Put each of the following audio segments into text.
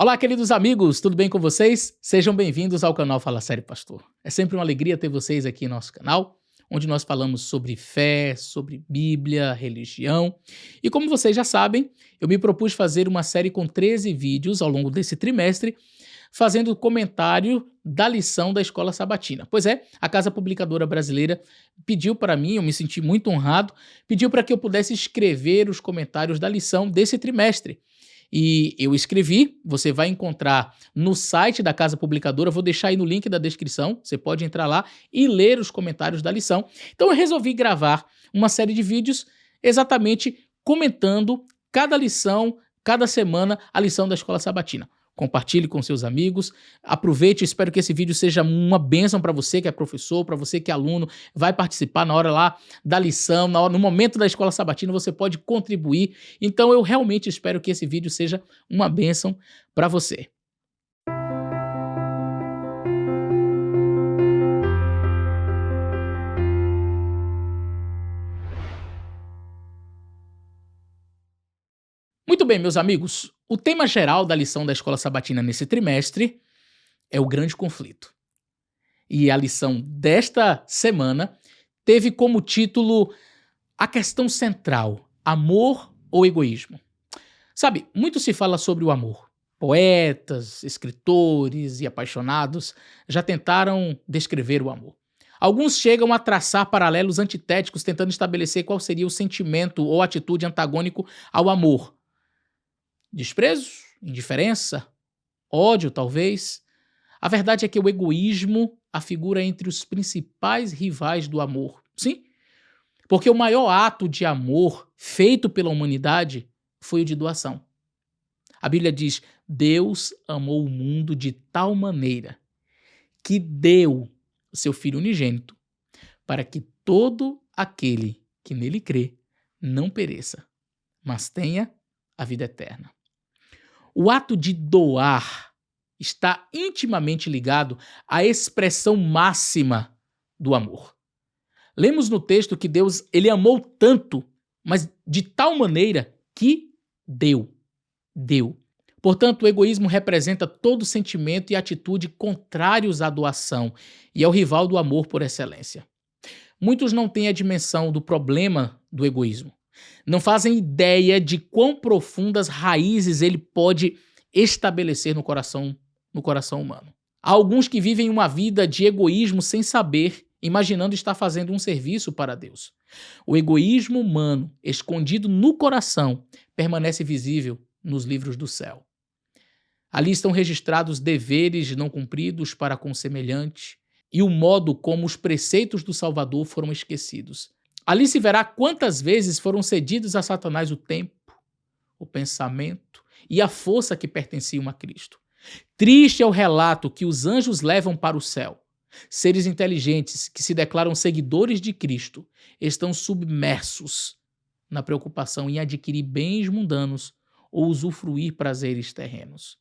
Olá, queridos amigos, tudo bem com vocês? Sejam bem-vindos ao canal Fala Sério Pastor. É sempre uma alegria ter vocês aqui em nosso canal, onde nós falamos sobre fé, sobre Bíblia, religião. E como vocês já sabem, eu me propus fazer uma série com 13 vídeos ao longo desse trimestre, fazendo comentário da lição da Escola Sabatina. Pois é, a Casa Publicadora Brasileira pediu para mim, eu me senti muito honrado, pediu para que eu pudesse escrever os comentários da lição desse trimestre. E eu escrevi, você vai encontrar no site da Casa Publicadora, vou deixar aí no link da descrição, você pode entrar lá e ler os comentários da lição. Então eu resolvi gravar uma série de vídeos exatamente comentando cada lição, cada semana, a lição da Escola Sabatina. Compartilhe com seus amigos, aproveite, espero que esse vídeo seja uma bênção para você que é professor, para você que é aluno, vai participar na hora lá da lição, no momento da Escola Sabatina, você pode contribuir. Então eu realmente espero que esse vídeo seja uma bênção para você. Muito bem, meus amigos, o tema geral da lição da Escola Sabatina nesse trimestre é o grande conflito. E a lição desta semana teve como título a questão central, amor ou egoísmo? Sabe, muito se fala sobre o amor. Poetas, escritores e apaixonados já tentaram descrever o amor. Alguns chegam a traçar paralelos antitéticos tentando estabelecer qual seria o sentimento ou atitude antagônico ao amor. Desprezo? Indiferença? Ódio, talvez? A verdade é que o egoísmo afigura entre os principais rivais do amor. Sim, porque o maior ato de amor feito pela humanidade foi o de doação. A Bíblia diz: Deus amou o mundo de tal maneira que deu o seu Filho unigênito para que todo aquele que nele crê não pereça, mas tenha a vida eterna. O ato de doar está intimamente ligado à expressão máxima do amor. Lemos no texto que Deus ele amou tanto, mas de tal maneira que deu. Portanto, o egoísmo representa todo sentimento e atitude contrários à doação e é o rival do amor por excelência. Muitos não têm a dimensão do problema do egoísmo. Não fazem ideia de quão profundas raízes ele pode estabelecer no coração humano. Há alguns que vivem uma vida de egoísmo sem saber, imaginando estar fazendo um serviço para Deus. O egoísmo humano, escondido no coração, permanece visível nos livros do céu. Ali estão registrados deveres não cumpridos para com o semelhante e o modo como os preceitos do Salvador foram esquecidos. Ali se verá quantas vezes foram cedidos a Satanás o tempo, o pensamento e a força que pertenciam a Cristo. Triste é o relato que os anjos levam para o céu. Seres inteligentes que se declaram seguidores de Cristo estão submersos na preocupação em adquirir bens mundanos ou usufruir prazeres terrenos.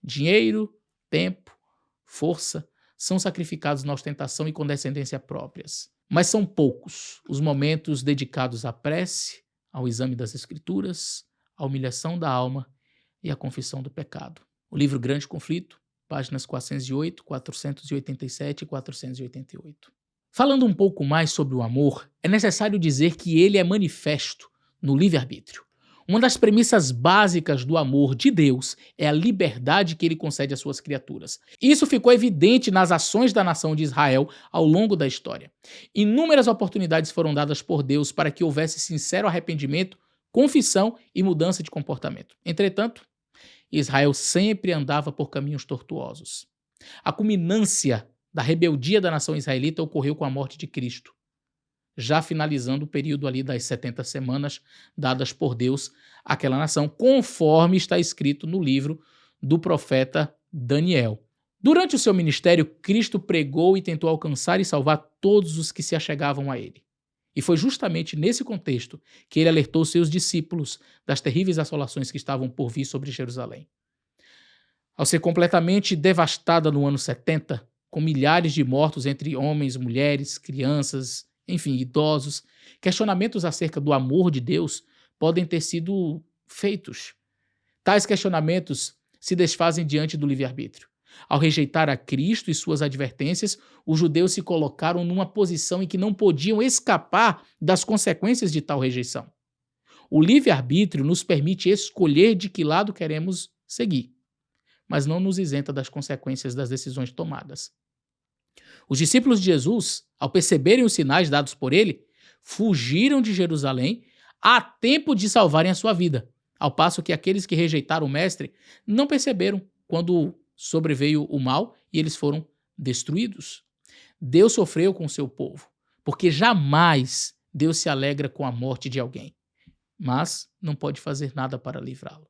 Dinheiro, tempo, força são sacrificados na ostentação e condescendência próprias. Mas são poucos os momentos dedicados à prece, ao exame das Escrituras, à humilhação da alma e à confissão do pecado. O livro Grande Conflito, páginas 408, 487 e 488. Falando um pouco mais sobre o amor, é necessário dizer que ele é manifesto no livre-arbítrio. Uma das premissas básicas do amor de Deus é a liberdade que ele concede às suas criaturas. Isso ficou evidente nas ações da nação de Israel ao longo da história. Inúmeras oportunidades foram dadas por Deus para que houvesse sincero arrependimento, confissão e mudança de comportamento. Entretanto, Israel sempre andava por caminhos tortuosos. A culminância da rebeldia da nação israelita ocorreu com a morte de Cristo, já finalizando o período ali das 70 semanas dadas por Deus àquela nação, conforme está escrito no livro do profeta Daniel. Durante o seu ministério, Cristo pregou e tentou alcançar e salvar todos os que se achegavam a ele. E foi justamente nesse contexto que ele alertou seus discípulos das terríveis assolações que estavam por vir sobre Jerusalém. Ao ser completamente devastada no ano 70, com milhares de mortos entre homens, mulheres, crianças, enfim, idosos, questionamentos acerca do amor de Deus podem ter sido feitos. Tais questionamentos se desfazem diante do livre-arbítrio. Ao rejeitar a Cristo e suas advertências, os judeus se colocaram numa posição em que não podiam escapar das consequências de tal rejeição. O livre-arbítrio nos permite escolher de que lado queremos seguir, mas não nos isenta das consequências das decisões tomadas. Os discípulos de Jesus, ao perceberem os sinais dados por ele, fugiram de Jerusalém a tempo de salvarem a sua vida, ao passo que aqueles que rejeitaram o Mestre não perceberam quando sobreveio o mal e eles foram destruídos. Deus sofreu com o seu povo, porque jamais Deus se alegra com a morte de alguém, mas não pode fazer nada para livrá-lo.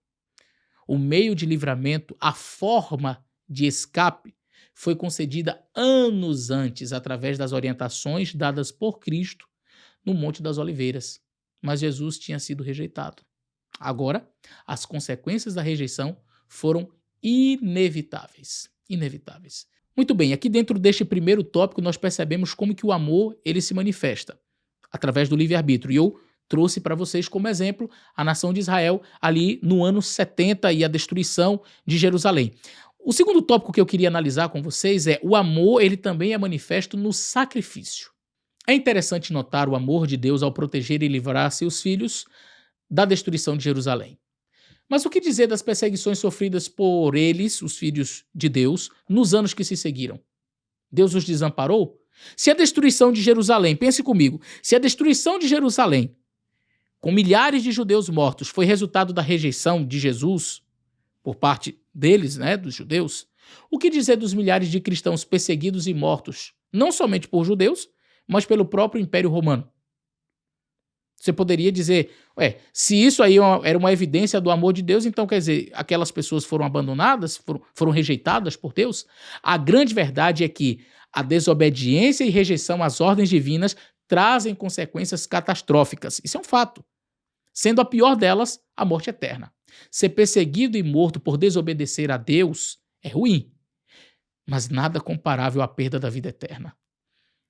O meio de livramento, a forma de escape, foi concedida anos antes através das orientações dadas por Cristo no Monte das Oliveiras, mas Jesus tinha sido rejeitado. Agora, as consequências da rejeição foram inevitáveis. Inevitáveis. Muito bem, aqui dentro deste primeiro tópico nós percebemos como que o amor ele se manifesta através do livre-arbítrio. E eu trouxe para vocês como exemplo a nação de Israel ali no ano 70 e a destruição de Jerusalém. O segundo tópico que eu queria analisar com vocês é o amor, ele também é manifesto no sacrifício. É interessante notar o amor de Deus ao proteger e livrar seus filhos da destruição de Jerusalém. Mas o que dizer das perseguições sofridas por eles, os filhos de Deus, nos anos que se seguiram? Deus os desamparou? Se a destruição de Jerusalém, pense comigo, se a destruição de Jerusalém, com milhares de judeus mortos, foi resultado da rejeição de Jesus por parte deles, dos judeus, o que dizer dos milhares de cristãos perseguidos e mortos, não somente por judeus, mas pelo próprio Império Romano? Você poderia dizer, se isso aí era uma evidência do amor de Deus, então quer dizer, aquelas pessoas foram abandonadas, foram rejeitadas por Deus? A grande verdade é que a desobediência e rejeição às ordens divinas trazem consequências catastróficas. Isso é um fato. Sendo a pior delas, a morte eterna. Ser perseguido e morto por desobedecer a Deus é ruim, mas nada comparável à perda da vida eterna.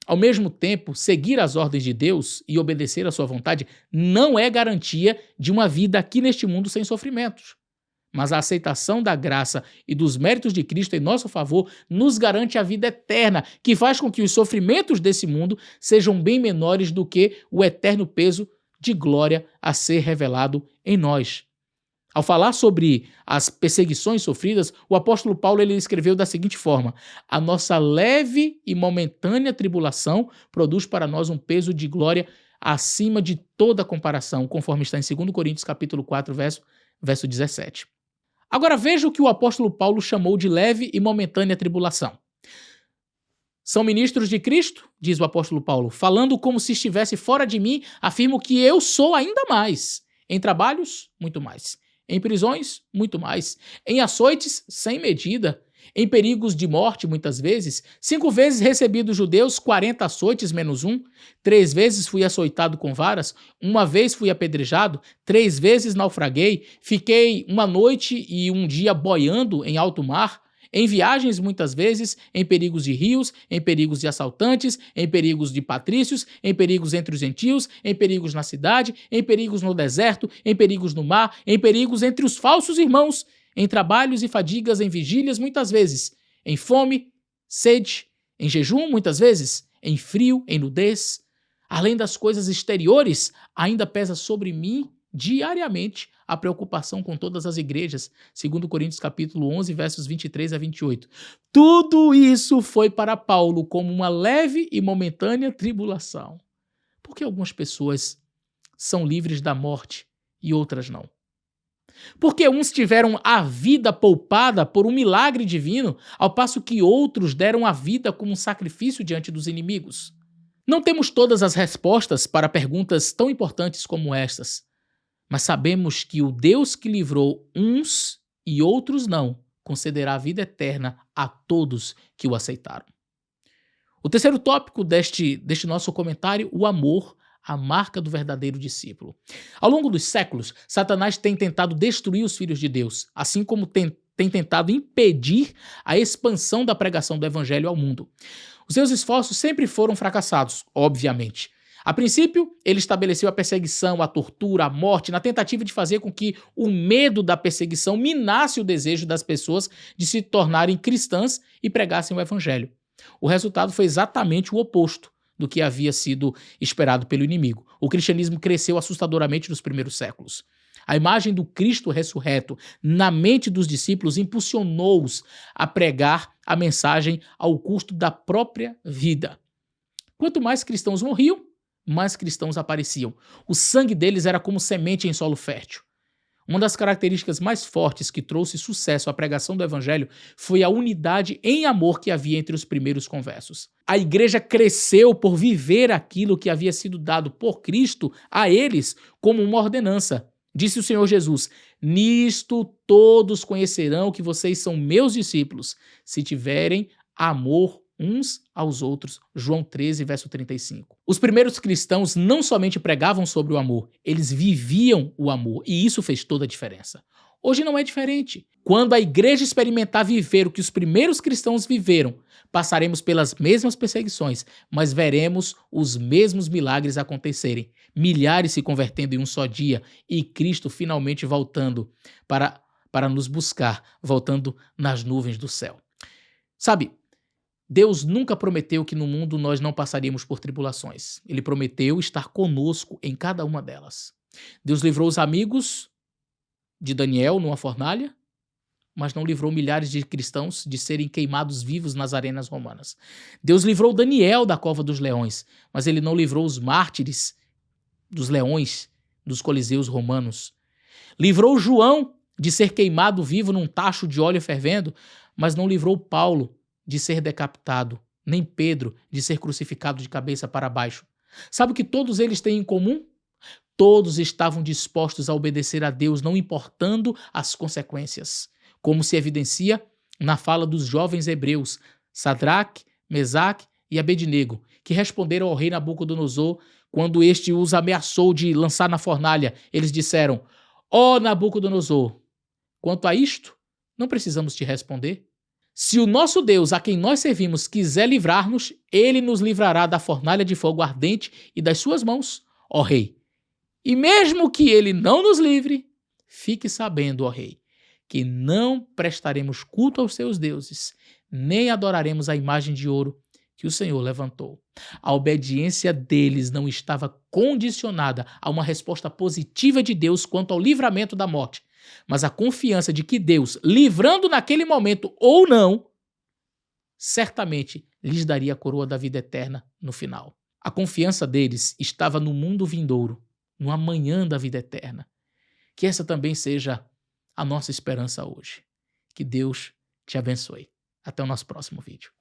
Ao mesmo tempo, seguir as ordens de Deus e obedecer à sua vontade não é garantia de uma vida aqui neste mundo sem sofrimentos. Mas a aceitação da graça e dos méritos de Cristo em nosso favor nos garante a vida eterna, que faz com que os sofrimentos desse mundo sejam bem menores do que o eterno peso de glória a ser revelado em nós. Ao falar sobre as perseguições sofridas, o apóstolo Paulo ele escreveu da seguinte forma: a nossa leve e momentânea tribulação produz para nós um peso de glória acima de toda comparação, conforme está em 2 Coríntios capítulo 4, verso 17. Agora veja o que o apóstolo Paulo chamou de leve e momentânea tribulação. São ministros de Cristo, diz o apóstolo Paulo, falando como se estivesse fora de mim, afirmo que eu sou ainda mais. Em trabalhos, muito mais. Em prisões, muito mais. Em açoites, sem medida. Em perigos de morte, muitas vezes. 5 vezes recebi dos judeus 40 açoites menos 1. 3 vezes fui açoitado com varas. 1 vez fui apedrejado. 3 vezes naufraguei. Fiquei 1 noite e 1 dia boiando em alto mar. Em viagens, muitas vezes, em perigos de rios, em perigos de assaltantes, em perigos de patrícios, em perigos entre os gentios, em perigos na cidade, em perigos no deserto, em perigos no mar, em perigos entre os falsos irmãos, em trabalhos e fadigas, em vigílias, muitas vezes, em fome, sede, em jejum, muitas vezes, em frio, em nudez. Além das coisas exteriores, ainda pesa sobre mim diariamente a preocupação com todas as igrejas, 2 Coríntios capítulo 11, versos 23 a 28. Tudo isso foi para Paulo como uma leve e momentânea tribulação. Porque algumas pessoas são livres da morte e outras não? Porque uns tiveram a vida poupada por um milagre divino, ao passo que outros deram a vida como um sacrifício diante dos inimigos? Não temos todas as respostas para perguntas tão importantes como estas, mas sabemos que o Deus que livrou uns e outros não, concederá a vida eterna a todos que o aceitaram. O terceiro tópico deste nosso comentário, o amor, a marca do verdadeiro discípulo. Ao longo dos séculos, Satanás tem tentado destruir os filhos de Deus, assim como tem tentado impedir a expansão da pregação do evangelho ao mundo. Os seus esforços sempre foram fracassados, obviamente. A princípio, ele estabeleceu a perseguição, a tortura, a morte, na tentativa de fazer com que o medo da perseguição minasse o desejo das pessoas de se tornarem cristãs e pregassem o evangelho. O resultado foi exatamente o oposto do que havia sido esperado pelo inimigo. O cristianismo cresceu assustadoramente nos primeiros séculos. A imagem do Cristo ressurreto na mente dos discípulos impulsionou-os a pregar a mensagem ao custo da própria vida. Quanto mais cristãos morriam, mais cristãos apareciam. O sangue deles era como semente em solo fértil. Uma das características mais fortes que trouxe sucesso à pregação do evangelho foi a unidade em amor que havia entre os primeiros conversos. A igreja cresceu por viver aquilo que havia sido dado por Cristo a eles como uma ordenança. Disse o Senhor Jesus: "Nisto todos conhecerão que vocês são meus discípulos, se tiverem amor uns aos outros." João 13, verso 35. Os primeiros cristãos não somente pregavam sobre o amor, eles viviam o amor, e isso fez toda a diferença. Hoje não é diferente. Quando a igreja experimentar viver o que os primeiros cristãos viveram, passaremos pelas mesmas perseguições, mas veremos os mesmos milagres acontecerem. Milhares se convertendo em um só dia e Cristo finalmente voltando para nos buscar, voltando nas nuvens do céu. Sabe, Deus nunca prometeu que no mundo nós não passaríamos por tribulações. Ele prometeu estar conosco em cada uma delas. Deus livrou os amigos de Daniel numa fornalha, mas não livrou milhares de cristãos de serem queimados vivos nas arenas romanas. Deus livrou Daniel da cova dos leões, mas ele não livrou os mártires dos leões dos coliseus romanos. Livrou João de ser queimado vivo num tacho de óleo fervendo, mas não livrou Paulo de ser decapitado, nem Pedro de ser crucificado de cabeça para baixo. Sabe o que todos eles têm em comum? Todos estavam dispostos a obedecer a Deus, não importando as consequências, como se evidencia na fala dos jovens hebreus, Sadraque, Mesaque e Abednego, que responderam ao rei Nabucodonosor quando este os ameaçou de lançar na fornalha. Eles disseram: "Ó Nabucodonosor, quanto a isto, não precisamos te responder. Se o nosso Deus, a quem nós servimos, quiser livrar-nos, ele nos livrará da fornalha de fogo ardente e das suas mãos, ó rei. E mesmo que ele não nos livre, fique sabendo, ó rei, que não prestaremos culto aos seus deuses, nem adoraremos a imagem de ouro que o Senhor levantou." A obediência deles não estava condicionada a uma resposta positiva de Deus quanto ao livramento da morte, mas a confiança de que Deus, livrando naquele momento ou não, certamente lhes daria a coroa da vida eterna no final. A confiança deles estava no mundo vindouro, no amanhã da vida eterna. Que essa também seja a nossa esperança hoje. Que Deus te abençoe. Até o nosso próximo vídeo.